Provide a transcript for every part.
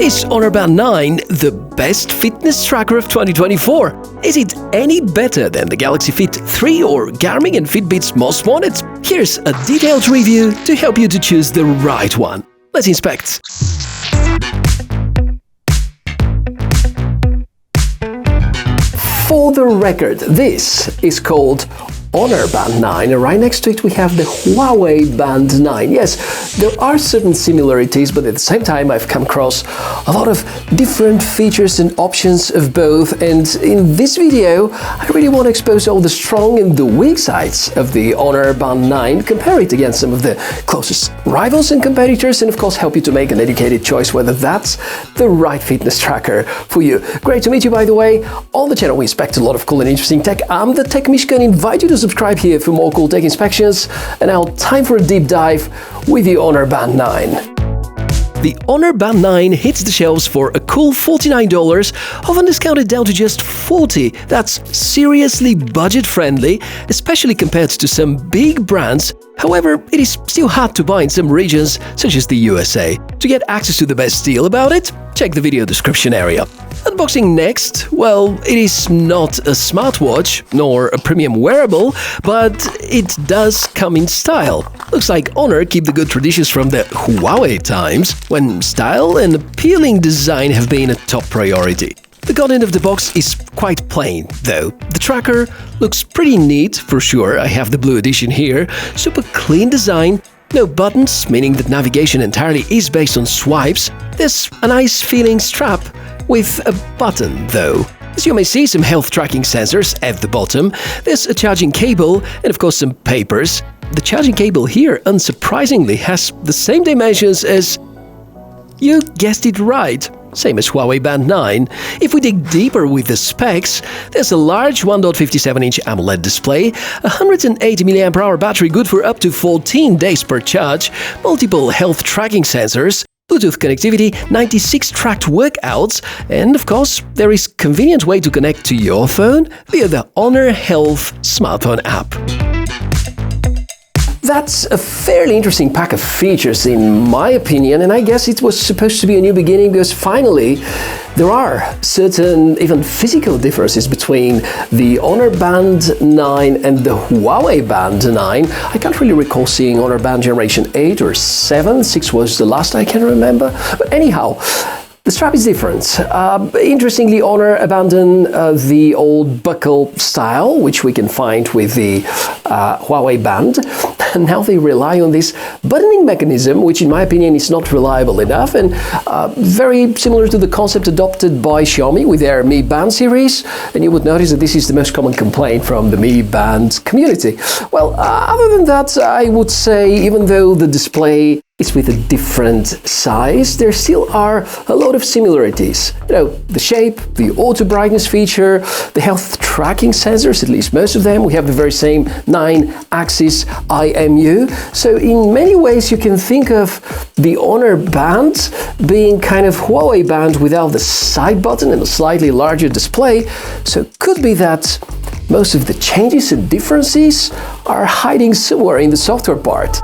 Is Honor Band 9 the best fitness tracker of 2024? Is it any better than the Galaxy Fit 3 or Garmin and Fitbit's most wanted? Here's a detailed review to help you to choose the right one. Let's inspect. For the record, this is called Honor Band 9, and right next to it we have the Huawei Band 9. Yes, there are certain similarities, but at the same time I've come across a lot of different features and options of both, and in this video I really want to expose all the strong and the weak sides of the Honor Band 9, compare it against some of the closest rivals and competitors, and of course help you to make an educated choice whether that's the right fitness tracker for you. Great to meet you, by the way. On the channel we inspect a lot of cool and interesting tech. I'm the TechMishka and invite you to subscribe here for more cool tech inspections. And now time for a deep dive with the Honor Band 9. The Honor Band 9 hits the shelves for a cool $49, often discounted down to just $40. That's seriously budget-friendly, especially compared to some big brands. However, it is still hard to buy in some regions, such as the USA. To get access to the best deal about it, check the video description area. Unboxing next, well, it is not a smartwatch, nor a premium wearable, but it does come in style. Looks like Honor keep the good traditions from the Huawei times, when style and appealing design have been a top priority. The content of the box is quite plain, though. The tracker looks pretty neat, for sure. I have the blue edition here. Super clean design. No buttons, meaning that navigation entirely is based on swipes. There's a nice feeling strap with a button, though. As you may see, some health tracking sensors at the bottom. There's a charging cable and of course some papers. The charging cable here, unsurprisingly, has the same dimensions as… you guessed it right, same as Huawei Band 9. If we dig deeper with the specs, there's a large 1.57-inch AMOLED display, a 180 mAh battery good for up to 14 days per charge, multiple health tracking sensors, Bluetooth connectivity, 96 tracked workouts, and of course, there is a convenient way to connect to your phone via the Honor Health smartphone app. That's a fairly interesting pack of features in my opinion, and I guess it was supposed to be a new beginning because finally there are certain even physical differences between the Honor Band 9 and the Huawei Band 9. I can't really recall seeing Honor Band Generation 8 or 7, 6 was the last I can remember, but anyhow, the strap is different. Interestingly, Honor abandoned the old buckle style, which we can find with the Huawei Band. And now they rely on this buttoning mechanism, which in my opinion is not reliable enough, and very similar to the concept adopted by Xiaomi with their Mi Band series. And you would notice that this is the most common complaint from the Mi Band community. Well, other than that, I would say even though the display is with a different size, there still are a lot of similarities. You know, the shape, the auto brightness feature, the health tracking sensors, at least most of them, we have the very same 9-axis IMU. So in many ways you can think of the Honor Band being kind of Huawei Band without the side button and a slightly larger display. So it could be that most of the changes and differences are hiding somewhere in the software part.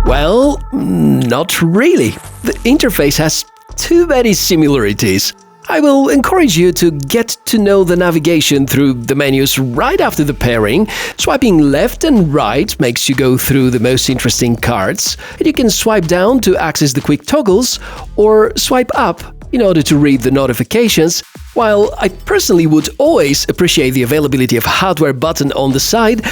Well, not really. The interface has too many similarities. I will encourage you to get to know the navigation through the menus right after the pairing. Swiping left and right makes you go through the most interesting cards, and you can swipe down to access the quick toggles or swipe up in order to read the notifications. While I personally would always appreciate the availability of hardware button on the side,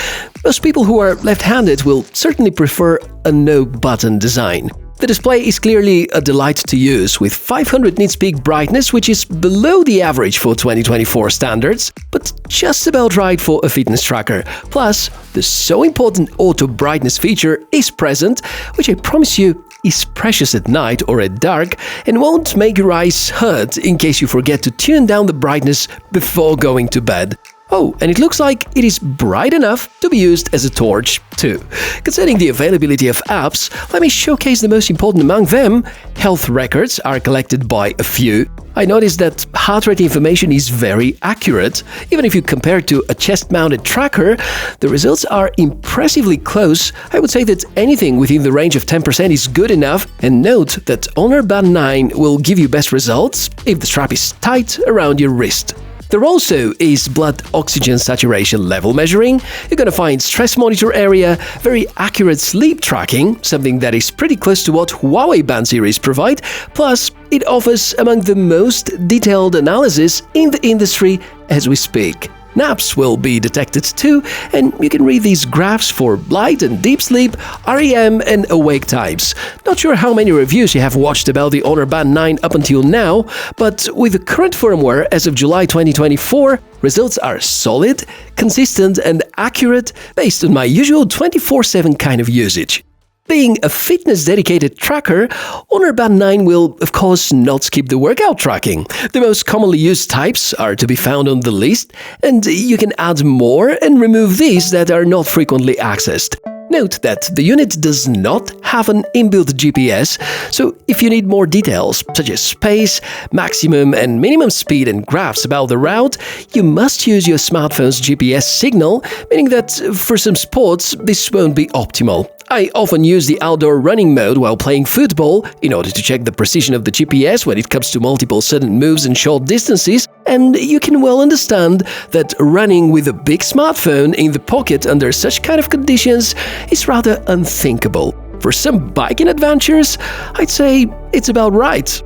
most people who are left-handed will certainly prefer a no-button design. The display is clearly a delight to use, with 500 nits peak brightness, which is below the average for 2024 standards, but just about right for a fitness tracker. Plus, the so important auto brightness feature is present, which I promise you is precious at night or at dark and won't make your eyes hurt in case you forget to tune down the brightness before going to bed. Oh, and it looks like it is bright enough to be used as a torch, too. Concerning the availability of apps, let me showcase the most important among them. Health records are collected by a few. I noticed that heart rate information is very accurate. Even if you compare it to a chest-mounted tracker, the results are impressively close. I would say that anything within the range of 10% is good enough, and note that Honor Band 9 will give you best results if the strap is tight around your wrist. There also is blood oxygen saturation level measuring. You're going to find stress monitor area, very accurate sleep tracking, something that is pretty close to what Huawei Band series provide, plus it offers among the most detailed analysis in the industry as we speak. Naps will be detected too, and you can read these graphs for light and deep sleep, REM and awake times. Not sure how many reviews you have watched about the Honor Band 9 up until now, but with the current firmware as of July 2024, results are solid, consistent and accurate based on my usual 24/7 kind of usage. Being a fitness-dedicated tracker, Honor Band 9 will, of course, not skip the workout tracking. The most commonly used types are to be found on the list, and you can add more and remove these that are not frequently accessed. Note that the unit does not have an inbuilt GPS, so if you need more details, such as pace, maximum and minimum speed and graphs about the route, you must use your smartphone's GPS signal, meaning that for some sports this won't be optimal. I often use the outdoor running mode while playing football in order to check the precision of the GPS when it comes to multiple sudden moves and short distances, and you can well understand that running with a big smartphone in the pocket under such kind of conditions is rather unthinkable. For some biking adventures, I'd say it's about right.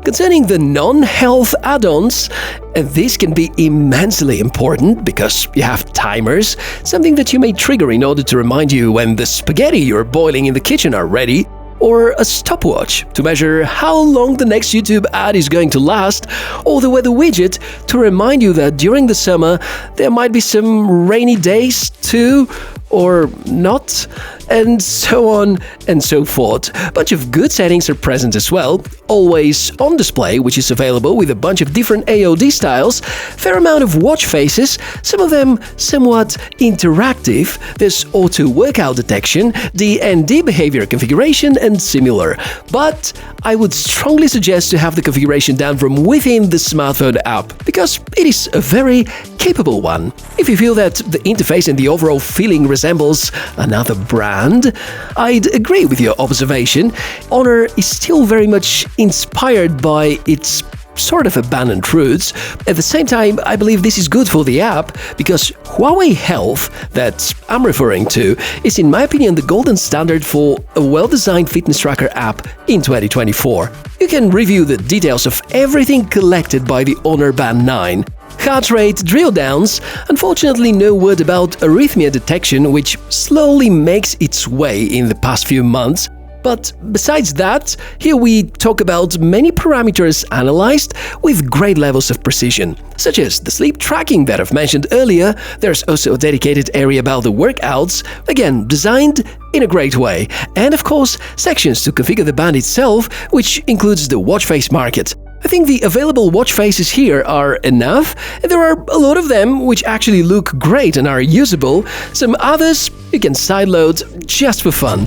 Concerning the non-health add-ons, this can be immensely important because you have timers, something that you may trigger in order to remind you when the spaghetti you're boiling in the kitchen are ready, or a stopwatch to measure how long the next YouTube ad is going to last, or the weather widget to remind you that during the summer there might be some rainy days too, or not, and so on and so forth. A bunch of good settings are present as well. Always on display, which is available with a bunch of different AOD styles, fair amount of watch faces, some of them somewhat interactive. There's auto workout detection, DND behavior configuration, and similar. But I would strongly suggest to have the configuration done from within the smartphone app, because it is a very capable one. If you feel that the interface and the overall feeling resembles another brand, I'd agree with your observation. Honor is still very much inspired by its sort of abandoned roots. At the same time, I believe this is good for the app because Huawei Health, that I'm referring to, is in my opinion the golden standard for a well-designed fitness tracker app in 2024. You can review the details of everything collected by the Honor Band 9. Heart rate drill downs, unfortunately no word about arrhythmia detection, which slowly makes its way in the past few months. But besides that, here we talk about many parameters analyzed with great levels of precision, such as the sleep tracking that I've mentioned earlier. There's also a dedicated area about the workouts, again designed in a great way, and of course sections to configure the band itself, which includes the watch face market. I think the available watch faces here are enough, and there are a lot of them which actually look great and are usable. Some others you can sideload just for fun.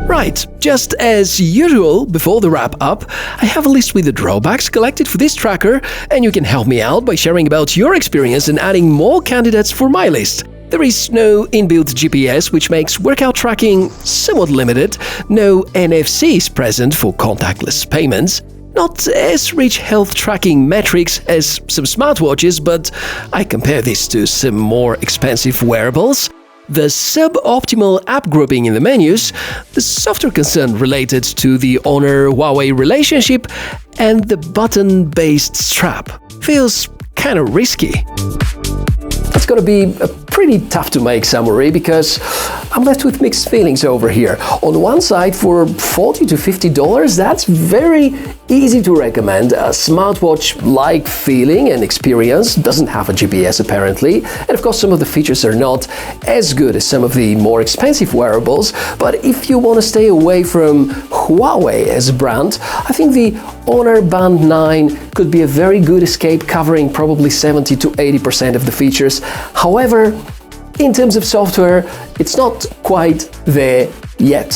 Right, just as usual, before the wrap-up, I have a list with the drawbacks collected for this tracker, and you can help me out by sharing about your experience and adding more candidates for my list. There is no inbuilt GPS, which makes workout tracking somewhat limited, no NFC is present for contactless payments, not as rich health tracking metrics as some smartwatches, but I compare this to some more expensive wearables, the suboptimal app grouping in the menus, the software concern related to the Honor-Huawei relationship, and the button-based strap. Feels kind of risky. That's gonna be a pretty tough to make summary because I'm left with mixed feelings over here. On one side, for $40 to $50, that's very easy to recommend. A smartwatch-like feeling and experience, doesn't have a GPS apparently, and of course some of the features are not as good as some of the more expensive wearables, but if you want to stay away from Huawei as a brand, I think the Honor Band 9 could be a very good escape, covering probably 70 to 80% of the features. However, in terms of software, it's not quite there yet.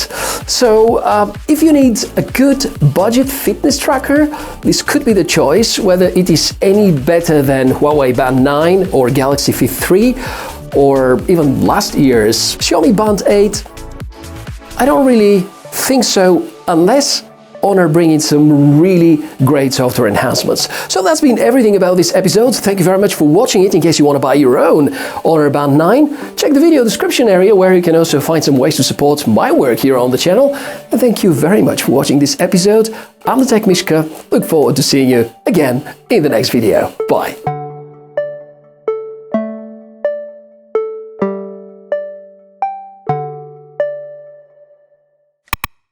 So if you need a good budget fitness tracker, this could be the choice. Whether it is any better than Huawei Band 9 or Galaxy Fit 3 or even last year's Xiaomi Band 8, I don't really think so, unless Honor bringing some really great software enhancements. So that's been everything about this episode. Thank you very much for watching it. In case you want to buy your own Honor Band 9, check the video description area, where you can also find some ways to support my work here on the channel. And thank you very much for watching this episode. I'm the TechMishka. Look forward to seeing you again in the next video. Bye.